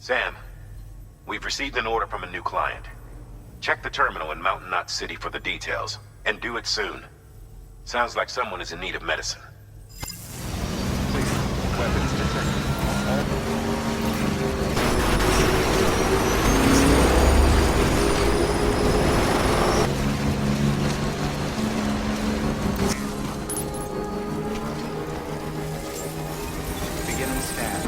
Sam, we've received an order from a new client. Check the terminal in Mountain Knot City for the details, and do it soon. Sounds like someone is in need of medicine. Clear. Weapons detected. Beginning scan.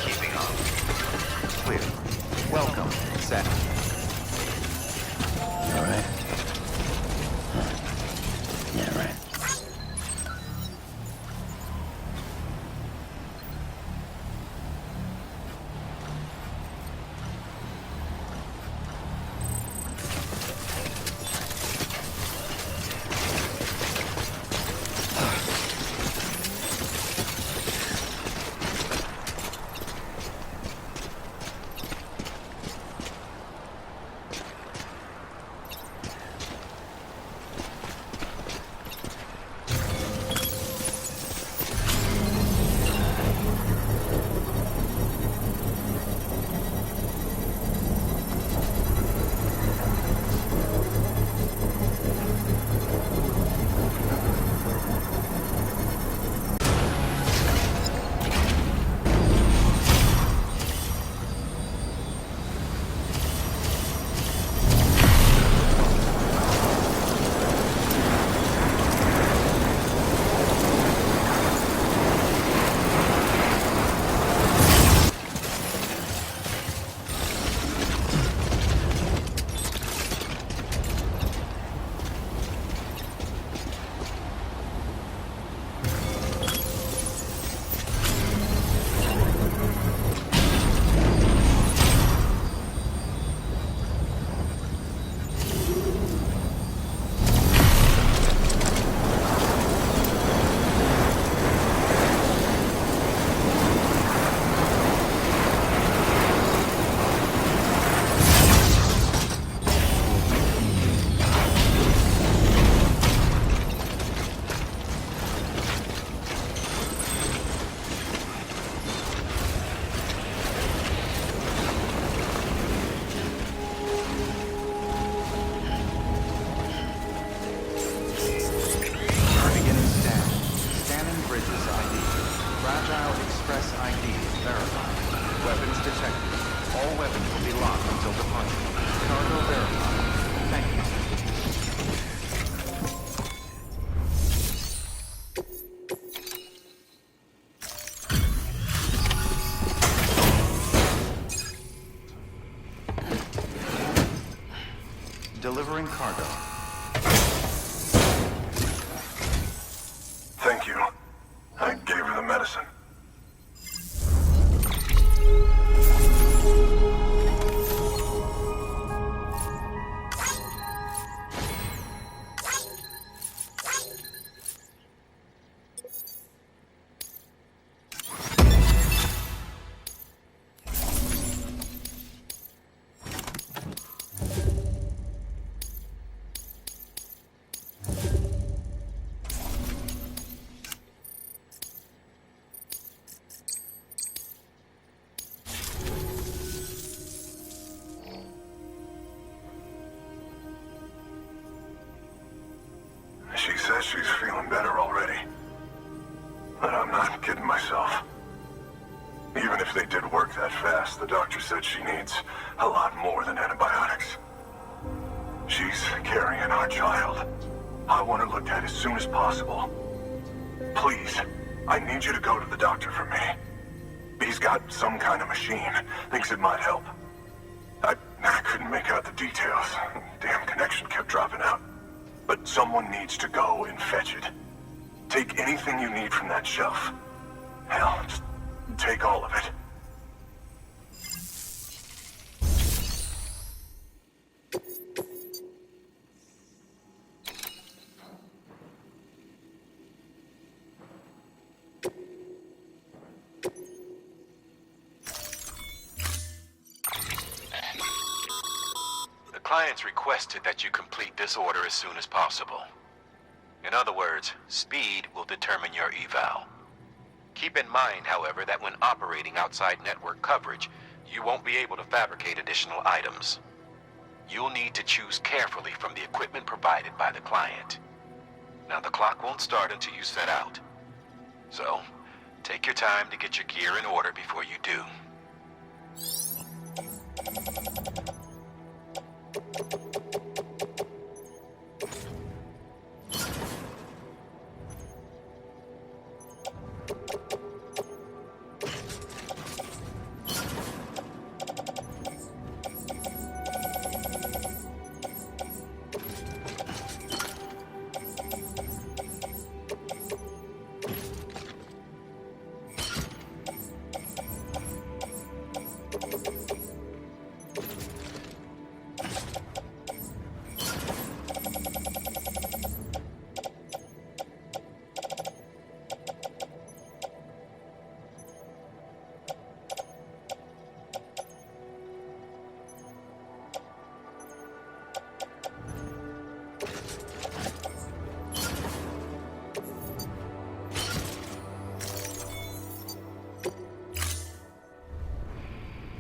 Keeping up. Clear. Welcome, Sam. All right? Yeah, right. Delivering cargo. Thank you. I gave her the medicine. she's feeling better already. But I'm not kidding myself. Even if they did work that fast, the doctor said she needs a lot more than antibiotics. She's carrying our child. I want her looked at as soon as possible. Please, I need you to go to the doctor for me. He's got some kind of machine. Thinks it might help. I couldn't make out the details. Damn connection kept dropping out. But someone needs to go and fetch it. Take anything you need from that shelf. Hell, just take all of it. Clients requested that you complete this order as soon as possible. In other words, speed will determine your eval. Keep in mind, however, that when operating outside network coverage, you won't be able to fabricate additional items. You'll need to choose carefully from the equipment provided by the client. Now, the clock won't start until you set out. So, take your time to get your gear in order before you do.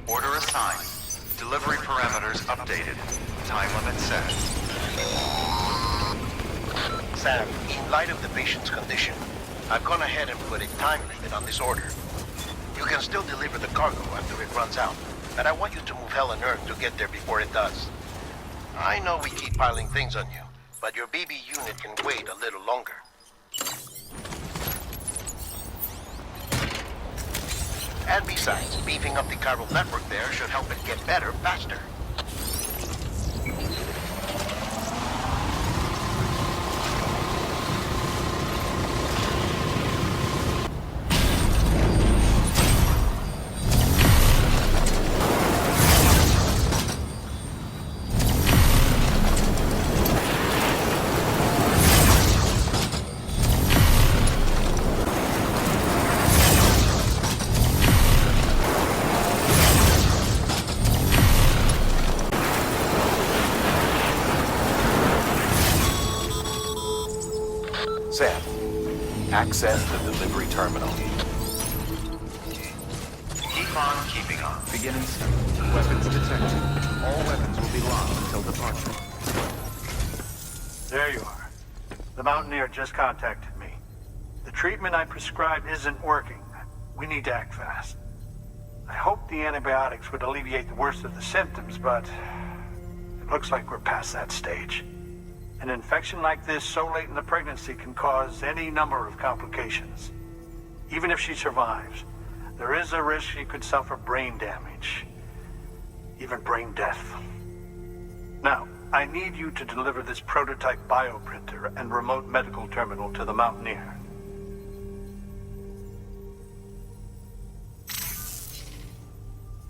Order assigned. Delivery parameters updated. Time limit set. Sam, in light of the patient's condition, I've gone ahead and put a time limit on this order. You can still deliver the cargo after it runs out, but I want you to move hell and earth to get there before it does. I know we keep piling things on you, but your BB unit can wait a little longer. And besides, beefing up the chiral network there should help it get better faster. Sam, access the delivery terminal. Keep on keeping on. Beginning scan. Weapons detected. All weapons will be locked until departure. There you are. The Mountaineer just contacted me. The treatment I prescribed isn't working. We need to act fast. I hoped the antibiotics would alleviate the worst of the symptoms, but it looks like we're past that stage. An infection like this so late in the pregnancy can cause any number of complications. Even if she survives, there is a risk she could suffer brain damage, even brain death. Now, I need you to deliver this prototype bioprinter and remote medical terminal to the Mountaineer.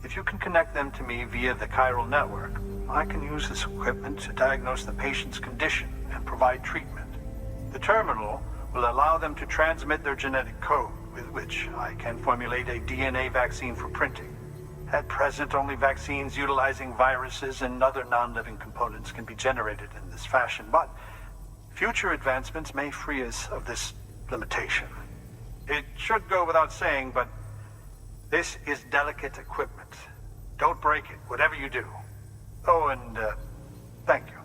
If you can connect them to me via the chiral network, I can use this equipment to diagnose the patient's condition and provide treatment. The terminal will allow them to transmit their genetic code, with which I can formulate a DNA vaccine for printing. At present, only vaccines utilizing viruses and other non-living components can be generated in this fashion, but future advancements may free us of this limitation. It should go without saying, but this is delicate equipment. Don't break it, whatever you do. Oh, and thank you.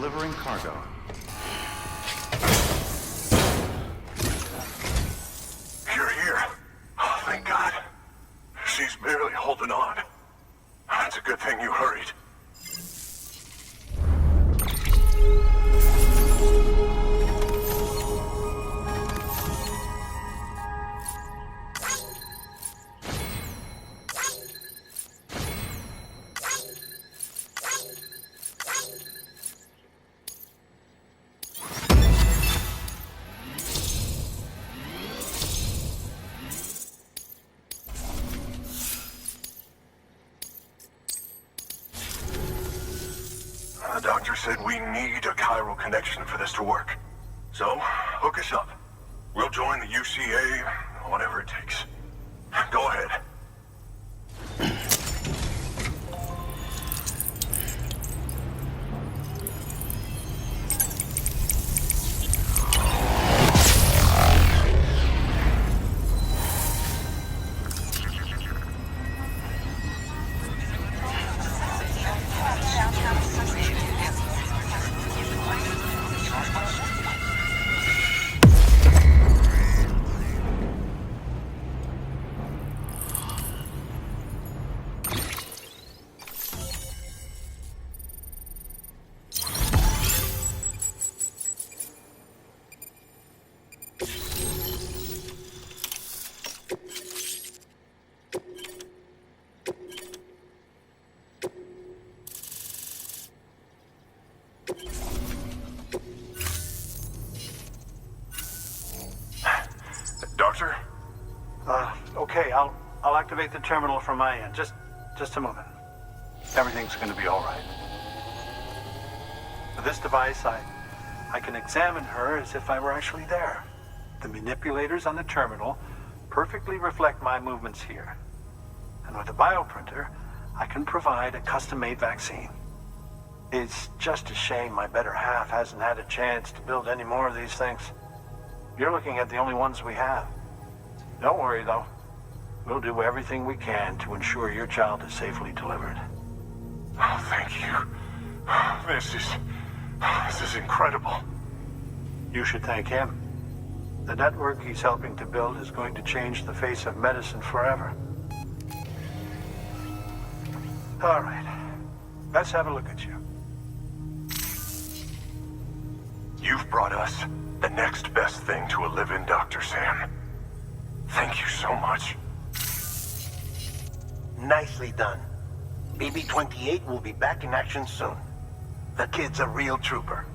delivering cargo. You're here. Oh, thank God. She's barely holding on. It's a good thing you hurried. The doctor said we need a chiral connection for this to work. So, hook us up. We'll join the UCA, whatever it takes. Go ahead. Doctor? Okay, I'll activate the terminal from my end. Just a moment. Everything's gonna be all right. With this device, I can examine her as if I were actually there. The manipulators on the terminal perfectly reflect my movements here. And with the bioprinter, I can provide a custom-made vaccine. It's just a shame my better half hasn't had a chance to build any more of these things. You're looking at the only ones we have. Don't worry, though. We'll do everything we can to ensure your child is safely delivered. Oh, thank you. This is incredible. You should thank him. The network he's helping to build is going to change the face of medicine forever. All right. Let's have a look at you. You've brought us the next best thing to a live-in Dr. Sam. Thank you so much. Nicely done. BB-28 will be back in action soon. The kid's a real trooper.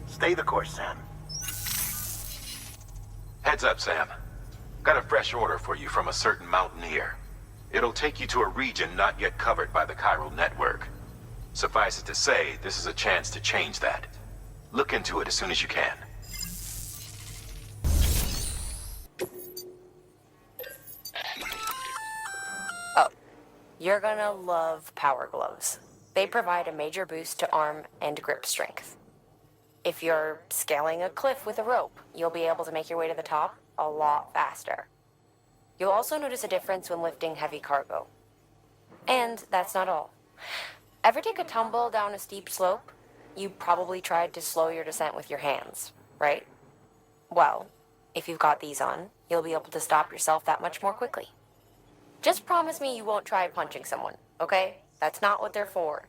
Stay the course, Sam. Heads up, Sam. Got a fresh order for you from a certain mountaineer. It'll take you to a region not yet covered by the chiral network. Suffice it to say, this is a chance to change that. Look into it as soon as you can. Oh, you're gonna love power gloves. They provide a major boost to arm and grip strength. If you're scaling a cliff with a rope, you'll be able to make your way to the top a lot faster. You'll also notice a difference when lifting heavy cargo. And that's not all. Ever take a tumble down a steep slope? You probably tried to slow your descent with your hands, right? Well, if you've got these on, you'll be able to stop yourself that much more quickly. Just promise me you won't try punching someone, okay? That's not what they're for.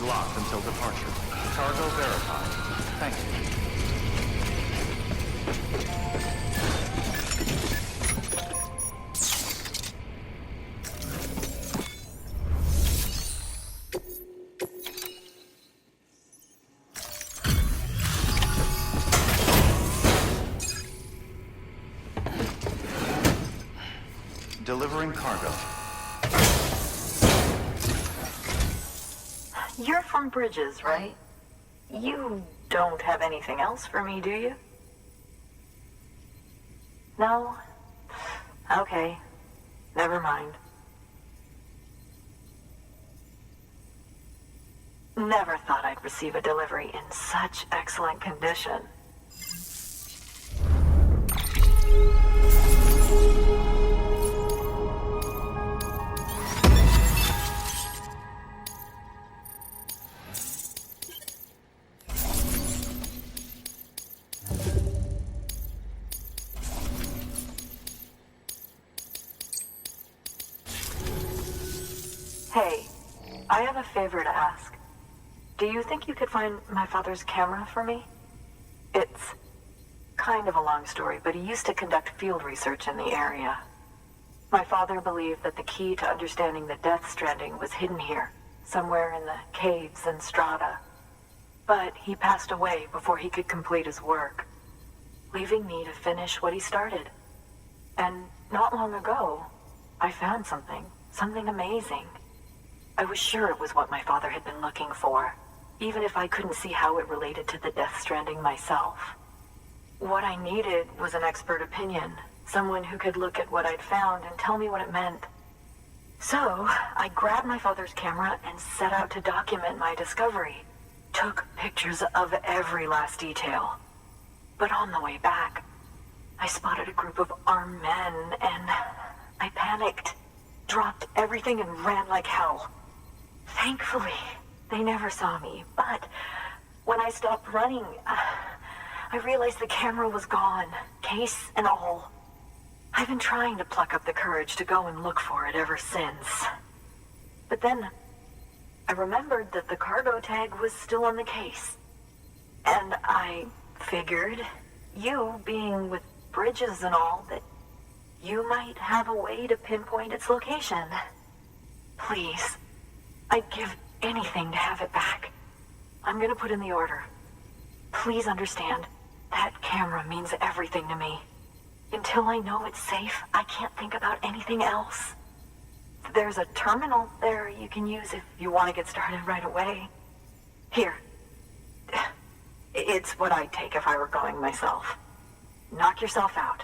locked until departure. Cargo verified. Thank you. Delivering cargo. You're from Bridges, right? You don't have anything else for me, do you? No? Okay. Never mind. Never thought I'd receive a delivery in such excellent condition. Hey, I have a favor to ask. Do you think you could find my father's camera for me? It's kind of a long story, but he used to conduct field research in the area. My father believed that the key to understanding the Death Stranding was hidden here, somewhere in the caves and strata. But he passed away before he could complete his work, leaving me to finish what he started. And not long ago, I found something amazing. I was sure it was what my father had been looking for, even if I couldn't see how it related to the Death Stranding myself. What I needed was an expert opinion, someone who could look at what I'd found and tell me what it meant. So, I grabbed my father's camera and set out to document my discovery. Took pictures of every last detail. But on the way back, I spotted a group of armed men and I panicked, dropped everything and ran like hell. Thankfully, they never saw me, but when I stopped running, I realized the camera was gone, case and all. I've been trying to pluck up the courage to go and look for it ever since. But then, I remembered that the cargo tag was still on the case. And I figured, you being with Bridges and all, that you might have a way to pinpoint its location. Please. I'd give anything to have it back. I'm gonna put in the order. Please understand, that camera means everything to me. Until I know it's safe, I can't think about anything else. There's a terminal there you can use if you want to get started right away. Here. It's what I'd take if I were going myself. Knock yourself out.